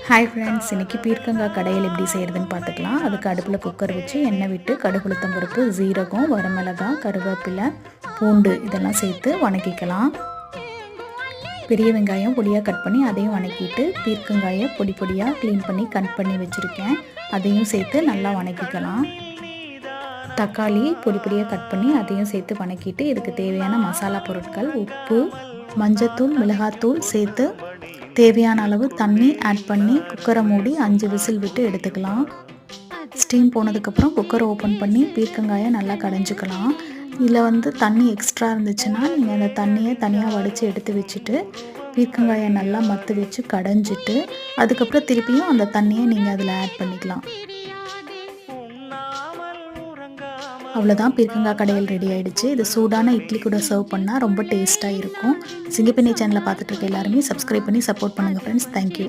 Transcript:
Hi friends, இன்றைக்கி பீர்க்கங்காய் கடையில் எப்படி செய்கிறதுன்னு பார்த்துக்கலாம். அதுக்கு அடுப்பில் குக்கர் வச்சு எண்ணெய் விட்டு கடுகு உளுத்தம் பருப்பு, ஜீரகம், வரமிளகாய், கருவேப்பிலை, பூண்டு இதெல்லாம் சேர்த்து வணக்கிக்கலாம். பெரிய வெங்காயம் பொடியாக கட் பண்ணி அதையும் வணக்கிட்டு பீர்க்கங்காயை பொடி பொடியாக க்ளீன் பண்ணி கட் பண்ணி வச்சுருக்கேன். அதையும் சேர்த்து நல்லா வணக்கிக்கலாம். தக்காளி பொடி பொடியாக கட் பண்ணி அதையும் சேர்த்து வணக்கிட்டு இதுக்கு தேவையான மசாலா பொருட்கள் உப்பு, மஞ்சத்தூள், மிளகாத்தூள் சேர்த்து தேவையான அளவு தண்ணி ஆட் பண்ணி குக்கரை மூடி 5 விசில் விட்டு எடுத்துக்கலாம். ஸ்டீம் போனதுக்கப்புறம் குக்கரை ஓப்பன் பண்ணி பீர்க்கங்காயை நல்லா கடைஞ்சிக்கலாம். இதில் தண்ணி எக்ஸ்ட்ரா இருந்துச்சுன்னா நீங்கள் அந்த தண்ணியை தனியாக வடித்து எடுத்து வச்சுட்டு பீர்க்கங்காயை நல்லா மத்து வச்சு கடைஞ்சிட்டு அதுக்கப்புறம் திருப்பியும் அந்த தண்ணியை நீங்கள் அதில் ஆட் பண்ணிக்கலாம். அவ்வளோதான், பீர்க்கங்காய் கடையில் ரெடி ஆகிடுச்சு. இது சூடான இட்லி கூட சர்வ் பண்ணால் ரொம்ப டேஸ்ட்டாக இருக்கும். சிங்கப்பெண்ணி சேனலை பார்த்துட்டு இருக்க எல்லாருமே சப்ஸ்கிரைப் பண்ணி சப்போர்ட் பண்ணுங்கள் ஃப்ரெண்ட்ஸ். தேங்க்யூ.